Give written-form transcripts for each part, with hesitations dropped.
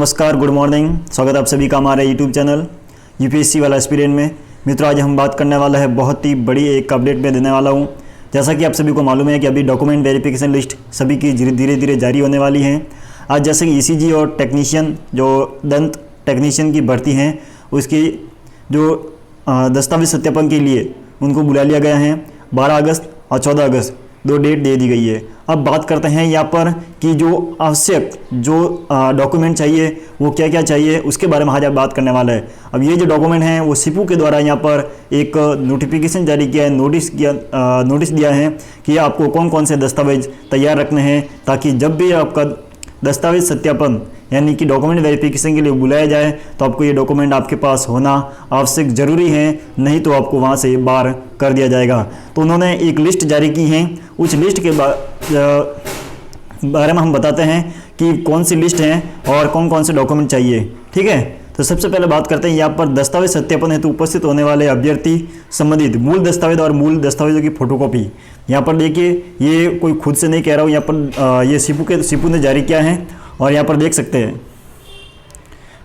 नमस्कार, good morning. स्वागत आप सभी का हमारे यूट्यूब चैनल यूपीएससी वाला एस्पिरेंट में। मित्रों, आज हम बात करने वाला है बहुत ही बड़ी एक अपडेट में देने वाला हूं। जैसा कि आप सभी को मालूम है कि अभी डॉक्यूमेंट वेरिफिकेशन लिस्ट सभी की धीरे धीरे जारी होने वाली है। आज जैसे कि ईसीजी और टेक्नीशियन जो दंत टेक्नीशियन की भर्ती हैं उसकी जो दस्तावेज सत्यापन के लिए उनको बुला लिया गया है। 12 अगस्त और 14 अगस्त 2 डेट दे दी गई है। अब बात करते हैं यहाँ पर कि जो आवश्यक जो डॉक्यूमेंट चाहिए वो क्या क्या चाहिए, उसके बारे में आज बात करने वाला है। अब ये जो डॉक्यूमेंट हैं वो सीपू के द्वारा यहाँ पर एक नोटिफिकेशन जारी किया है, नोटिस दिया है कि आपको कौन कौन से दस्तावेज तैयार रखने हैं, ताकि जब भी आपका दस्तावेज सत्यापन यानी कि डॉक्यूमेंट वेरिफिकेशन के लिए बुलाया जाए तो आपको ये डॉक्यूमेंट आपके पास होना आवश्यक ज़रूरी है, नहीं तो आपको वहाँ से बाहर कर दिया जाएगा। तो उन्होंने एक लिस्ट जारी की है। उस लिस्ट के बारे में हम बताते हैं कि कौन सी लिस्ट है और कौन कौन से डॉक्यूमेंट चाहिए। ठीक है, तो सबसे पहले बात करते हैं यहाँ पर दस्तावेज सत्यापन हेतु उपस्थित होने वाले अभ्यर्थी संबंधित मूल दस्तावेज और मूल दस्तावेजों की फोटोकॉपी। यहाँ पर देखिए, ये कोई खुद से नहीं कह रहा हूँ, यहाँ पर ये सीपू ने जारी किया है और यहाँ पर देख सकते हैं।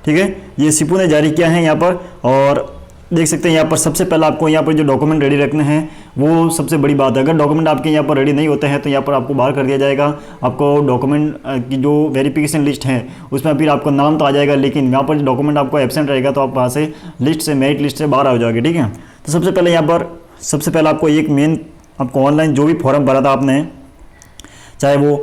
ठीक है, ये सीपू ने जारी किया है यहाँ पर, और देख सकते हैं यहाँ पर सबसे पहले आपको यहाँ पर जो डॉक्यूमेंट रेडी रखने हैं वो सबसे बड़ी बात है। अगर डॉक्यूमेंट आपके यहाँ पर रेडी नहीं होते हैं तो यहाँ पर आपको बाहर कर दिया जाएगा। आपको डॉक्यूमेंट की जो वेरिफिकेशन लिस्ट है उसमें फिर आपका नाम तो आ जाएगा, लेकिन यहाँ पर जो डॉक्यूमेंट आपको एब्सेंट रहेगा तो आप वहाँ से लिस्ट से मेरिट लिस्ट से बाहर आ जाओगे। ठीक है, तो सबसे पहले यहाँ पर आपको एक मेन आपको ऑनलाइन जो भी फॉर्म भरा था आपने, चाहे वो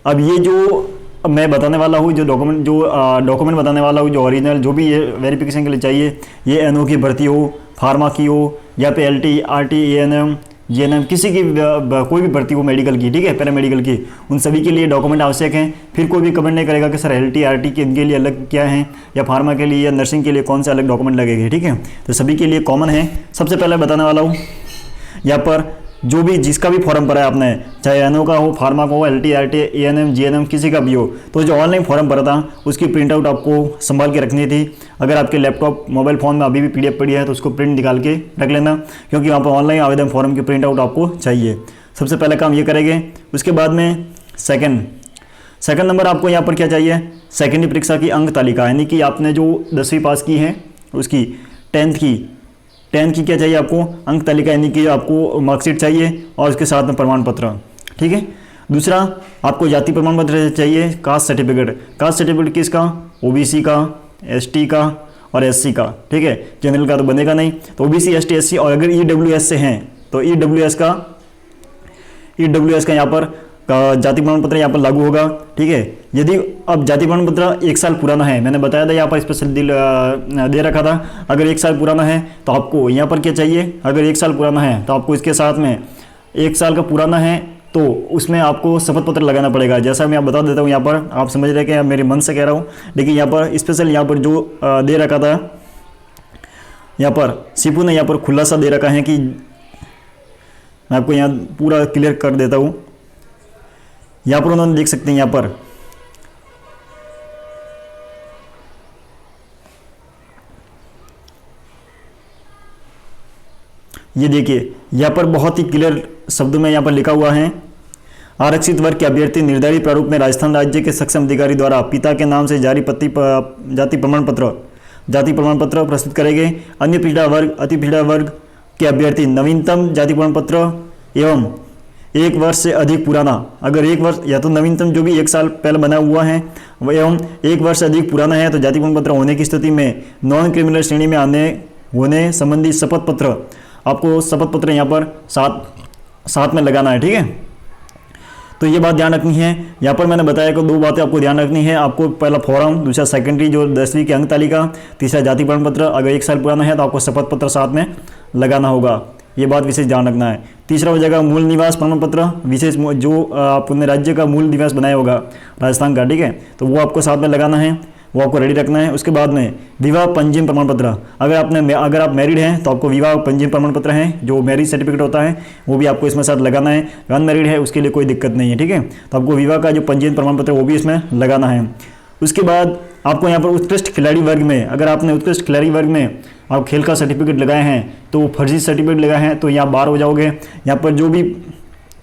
अब ये जो मैं बताने वाला हूँ जो डॉक्यूमेंट बताने वाला हूँ, जो ओरिजिनल जो भी ये वेरिफिकेशन के लिए चाहिए, ये एनओ की भर्ती हो, फार्मा की हो, या पे एलटी, आरटी, एएनएम, जीएनएम, किसी की कोई भी भर्ती हो मेडिकल की, ठीक है, पैरामेडिकल की, उन सभी के लिए डॉक्यूमेंट आवश्यक हैं। फिर कोई भी कमेंट नहीं करेगा कि सर एलटी, आरटी के इनके लिए अलग क्या है, या फार्मा के लिए या नर्सिंग के लिए कौन से अलग डॉक्यूमेंट लगेंगे। ठीक है, तो सभी के लिए कॉमन है। सबसे पहले बताने वाला हूँ यहाँ पर जो भी जिसका भी फॉर्म भरा है आपने, चाहे एनओ का हो, फार्मा का हो, एलटी, आरटी, एएनएम, जीएनएम, किसी का भी हो, तो जो ऑनलाइन फॉर्म भरा था उसकी प्रिंट आउट आपको संभाल के रखनी थी। अगर आपके लैपटॉप मोबाइल फ़ोन में अभी भी पीडीएफ पड़ी है तो उसको प्रिंट निकाल के रख लेना, क्योंकि वहाँ पर ऑनलाइन आवेदन फॉर्म की प्रिंट आउट आपको चाहिए। सबसे पहले काम ये करेंगे। उसके बाद में सेकंड नंबर आपको यहाँ पर क्या चाहिए, सेकेंडरी परीक्षा की अंक तालिका, यानी कि आपने जो 10वीं पास की है उसकी 10th की क्या चाहिए आपको, अंक तालिका, यानी कि आपको मार्कशीट चाहिए और उसके साथ में प्रमाण पत्र। ठीक है, दूसरा आपको जाति प्रमाण पत्र चाहिए, कास्ट सर्टिफिकेट किसका, ओबीसी का, एसटी का और एससी का। ठीक है, जनरल का तो बनेगा नहीं, तो ओबीसी, एसटी, एससी, और अगर ईडब्ल्यूएस से हैं तो ईडब्ल्यूएस का यहाँ पर जाति प्रमाण पत्र यहाँ पर लागू होगा। ठीक है, यदि अब जाति प्रमाण पत्र 1 साल पुराना है, मैंने बताया था यहाँ पर स्पेशल दे रखा था, अगर 1 साल पुराना है तो आपको यहाँ पर क्या चाहिए, अगर 1 साल पुराना है तो आपको इसके साथ में 1 साल का पुराना है तो उसमें आपको शपथ पत्र लगाना पड़ेगा। जैसा मैं बता देता हूँ, यहाँ पर आप समझ रहे हैं कि मेरे मन से कह रहा हूँ, लेकिन यहाँ पर स्पेशल यहाँ पर जो दे रखा था, यहाँ पर सीपू ने यहाँ पर खुलासा दे रखा है कि मैं आपको यहाँ पूरा क्लियर कर देता हूँ। यहाँ पर उन्होंने देख सकते हैं, यहाँ पर ये देखिए, यहाँ पर बहुत ही क्लियर शब्दों में यहाँ पर लिखा हुआ है, आरक्षित वर्ग के अभ्यर्थी निर्धारित प्रारूप में राजस्थान राज्य के सक्षम अधिकारी द्वारा पिता के नाम से जारी जाति प्रमाण पत्र प्रस्तुत करेंगे। अन्य पिछड़ा वर्ग, अति पिछड़ा वर्ग के अभ्यर्थी नवीनतम जाति प्रमाण पत्र एवं 1 वर्ष से अधिक पुराना, अगर 1 वर्ष या तो नवीनतम जो भी 1 साल पहले बना हुआ है एवं 1 वर्ष से अधिक पुराना है तो जाति प्रमाण पत्र होने की स्थिति में नॉन क्रिमिनल श्रेणी में होने संबंधी शपथ पत्र, आपको शपथ पत्र यहाँ पर साथ में लगाना है। ठीक है, तो ये बात ध्यान रखनी है। यहाँ पर मैंने बताया कि 2 बातें आपको ध्यान रखनी है, आपको पहला फॉर्म, दूसरा सेकेंडरी जो 10वीं की अंक तालिका, तीसरा जाति प्रमाण पत्र, अगर 1 साल पुराना है तो आपको शपथ पत्र साथ में लगाना होगा। ये बात विशेष ध्यान रखना है। तीसरा हो जाएगा मूल निवास प्रमाण पत्र, विशेष जो आपने राज्य का मूल निवास बनाया होगा राजस्थान का, ठीक है, तो वो आपको साथ में लगाना है, वो आपको रेडी रखना है। उसके बाद में विवाह पंजीयन प्रमाण पत्र, अगर आप मैरिड हैं तो आपको विवाह पंजीयन प्रमाण पत्र है, जो मैरिज सर्टिफिकेट होता है वो भी आपको इसमें साथ लगाना है। अनमैरिड है उसके लिए कोई दिक्कत नहीं है। ठीक है, तो आपको विवाह का जो पंजीयन प्रमाण पत्र वो भी इसमें लगाना है। उसके बाद आपको यहाँ पर उत्कृष्ट खिलाड़ी वर्ग में, अगर आपने उत्कृष्ट खिलाड़ी वर्ग में आप खेल का सर्टिफिकेट लगाए हैं तो फर्जी सर्टिफिकेट लगाए हैं तो यहाँ बाहर हो जाओगे। यहाँ पर जो भी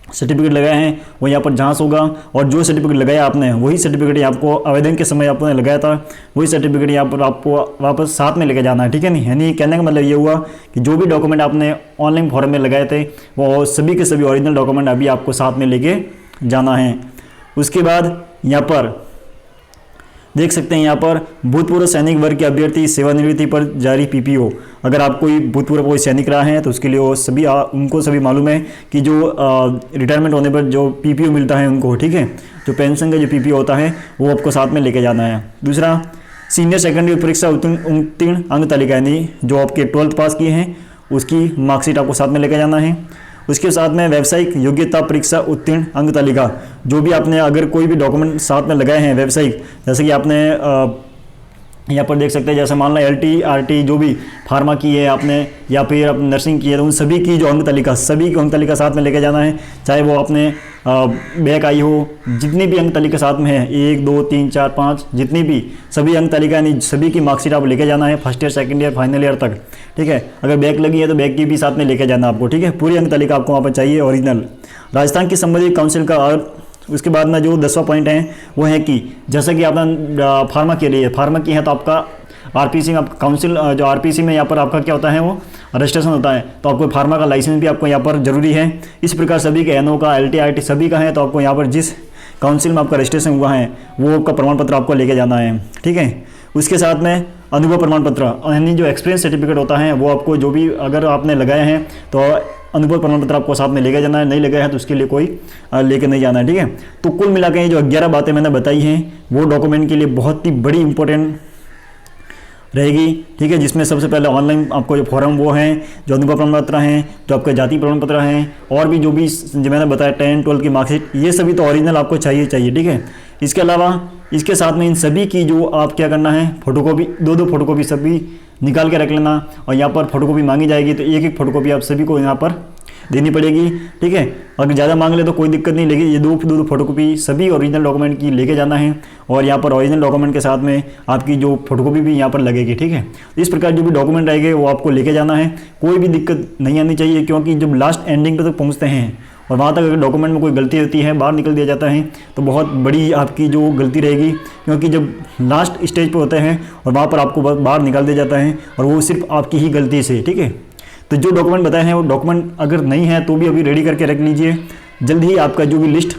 सर्टिफिकेट लगाए हैं वो यहाँ पर जांच होगा, और जो सर्टिफिकेट लगाया आपने वही सर्टिफिकेट आपको आवेदन के समय आपने लगाया था वही सर्टिफिकेट यहाँ पर आपको वापस साथ में लेके जाना है, ठीक है। नहीं यानी कहने का मतलब ये हुआ कि जो भी डॉक्यूमेंट आपने ऑनलाइन फॉर्म में लगाए थे वो सभी के सभी ओरिजिनल डॉक्यूमेंट अभी आपको साथ में लेके जाना है। उसके बाद यहाँ पर देख सकते हैं, यहाँ पर भूतपूर्व सैनिक वर्ग के अभ्यर्थी सेवानिवृत्ति पर जारी पीपीओ, अगर आप कोई भूतपूर्व कोई सैनिक रहा है तो उसके लिए वो सभी उनको सभी मालूम है कि जो रिटायरमेंट होने पर जो पीपीओ मिलता है उनको, ठीक है, जो पेंशन का जो पीपीओ होता है वो आपको साथ में लेके जाना है। दूसरा, सीनियर सेकेंडरी परीक्षा उत्तीर्ण अंक तालिका, यानी जो आपके 12th पास किए हैं उसकी मार्कशीट आपको साथ में लेके जाना है। उसके साथ में व्यावसायिक योग्यता परीक्षा उत्तीर्ण अंक तालिका, जो भी आपने अगर कोई भी डॉक्यूमेंट साथ में लगाए हैं व्यावसायिक, जैसे कि आपने यहाँ पर देख सकते हैं, जैसे मान लो LT RT जो भी फार्मा की है आपने या फिर आप नर्सिंग की है, तो उन सभी की जो अंक तालिका, सभी की अंक तालिका साथ में लेके जाना है, चाहे वो आपने बैक आई हो, जितनी भी अंक तालिका साथ में है 1 2 3 4 5 जितनी भी सभी अंक तालिका यानी सभी की मार्कशीट आप लेके जाना है, first year second year final year तक, ठीक है। अगर बैक लगी है तो बैक की भी साथ में लेके जाना आपको, ठीक है। पूरी अंक तालिका आपको वहाँ पर चाहिए ओरिजिनल। राजस्थान की संबंधित काउंसिल का, और उसके बाद में जो 10वां पॉइंट है वो है कि जैसे कि आपने फार्मा के लिए फार्मा की है तो आपका RPC में काउंसिल जो RPC में यहाँ पर आपका क्या होता है वो रजिस्ट्रेशन होता है, तो आपको फार्मा का लाइसेंस भी आपको यहाँ पर जरूरी है। इस प्रकार सभी के NO का LT RT सभी का है, तो आपको यहाँ पर जिस काउंसिल में आपका रजिस्ट्रेशन हुआ है वो आपका प्रमाण पत्र आपको लेके जाना है, ठीक है। उसके साथ में अनुभव प्रमाण पत्र यानी जो एक्सपीरियंस सर्टिफिकेट होता है वो आपको जो भी अगर आपने लगाए हैं तो अनुभव प्रमाण पत्र आपको साथ में लेके जाना है, नहीं लगाया है तो उसके लिए कोई लेके नहीं जाना है, ठीक है। तो कुल मिलाकर ये जो 11 बातें मैंने बताई हैं वो डॉक्यूमेंट के लिए बहुत ही बड़ी इंपॉर्टेंट रहेगी, ठीक है। जिसमें सबसे पहले ऑनलाइन आपको जो फॉर्म वो हैं, जो अनुभव प्रमाण पत्र हैं, जो आपके जाति प्रमाण पत्र हैं, और भी जो मैंने बताया 10 12 की मार्कशीट, ये सभी तो ओरिजिनल आपको चाहिए, ठीक है। इसके अलावा इसके साथ में इन सभी की जो आप क्या करना है, फोटोकॉपी 2 फोटोकॉपी सभी निकाल के रख लेना, और यहाँ पर फोटोकॉपी मांगी जाएगी तो एक फोटोकॉपी आप सभी को यहाँ पर देनी पड़ेगी, ठीक है। अगर ज़्यादा मांग ले तो कोई दिक्कत नहीं, लेकिन ये 2 फोटोकॉपी सभी ओरिजिनल डॉक्यूमेंट की लेके जाना है, और यहाँ पर ओरिजिनल डॉक्यूमेंट के साथ में आपकी जो फोटोकॉपी भी यहाँ पर लगेगी, ठीक है। इस प्रकार जो भी डॉक्यूमेंट रहेंगे वो आपको लेके जाना है, कोई भी दिक्कत नहीं आनी चाहिए, क्योंकि जब लास्ट एंडिंग पे तक पहुँचते हैं और वहाँ तक अगर डॉक्यूमेंट में कोई गलती होती है, बाहर निकल दिया जाता है, तो बहुत बड़ी आपकी जो गलती रहेगी, क्योंकि जब लास्ट स्टेज पे होते हैं और वहाँ पर आपको बाहर निकाल दिया जाता है और वो सिर्फ आपकी ही गलती से, ठीक है। तो जो डॉक्यूमेंट बताए हैं वो डॉक्यूमेंट अगर नहीं है तो भी अभी रेडी करके रख लीजिए। जल्द ही आपका जो भी लिस्ट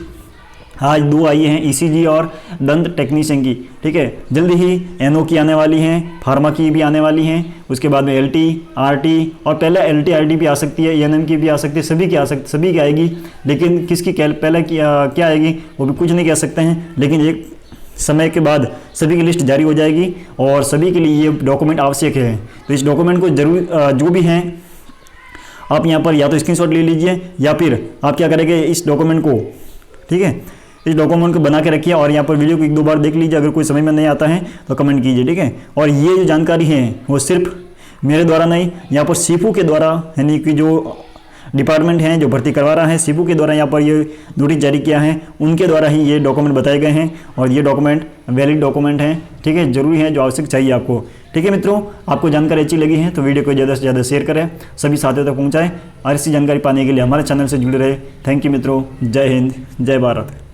आज 2 आई हैं ECG और दंत टेक्नीशियन की, ठीक है, जल्दी ही NO की आने वाली हैं, फार्मा की भी आने वाली हैं, उसके बाद में LT RT और पहले LT RT भी आ सकती है, ENM की भी आ सकती है, सभी की आएगी, लेकिन किसकी पहले क्या आएगी वो भी कुछ नहीं कह सकते हैं, लेकिन एक समय के बाद सभी की लिस्ट जारी हो जाएगी और सभी के लिए ये डॉक्यूमेंट आवश्यक है। तो इस डॉक्यूमेंट को जरूर जो भी हैं आप यहाँ पर या तो स्क्रीनशॉट ले लीजिए, या फिर आप क्या करेंगे इस डॉक्यूमेंट को, ठीक है, इस डॉक्यूमेंट को बना के रखिए, और यहाँ पर वीडियो को 1-2 बार देख लीजिए, अगर कोई समझ में नहीं आता है तो कमेंट कीजिए, ठीक है। और ये जो जानकारी है वो सिर्फ मेरे द्वारा नहीं, यहाँ पर सीपू के द्वारा, यानी कि जो डिपार्टमेंट हैं जो भर्ती करवा रहा है सीपू के द्वारा यहाँ पर ये नोटिस जारी किया है, उनके द्वारा ही ये डॉक्यूमेंट बताए गए हैं, और ये डॉक्यूमेंट वैलिड डॉक्यूमेंट हैं, ठीक है, जरूरी है, जो आवश्यक चाहिए आपको, ठीक है। मित्रों, आपको जानकारी अच्छी लगी है तो वीडियो को ज़्यादा से ज़्यादा शेयर करें, सभी साथियों तक पहुँचाएं, और ऐसी जानकारी पाने के लिए हमारे चैनल से जुड़े रहे। थैंक यू मित्रों, जय हिंद, जय भारत।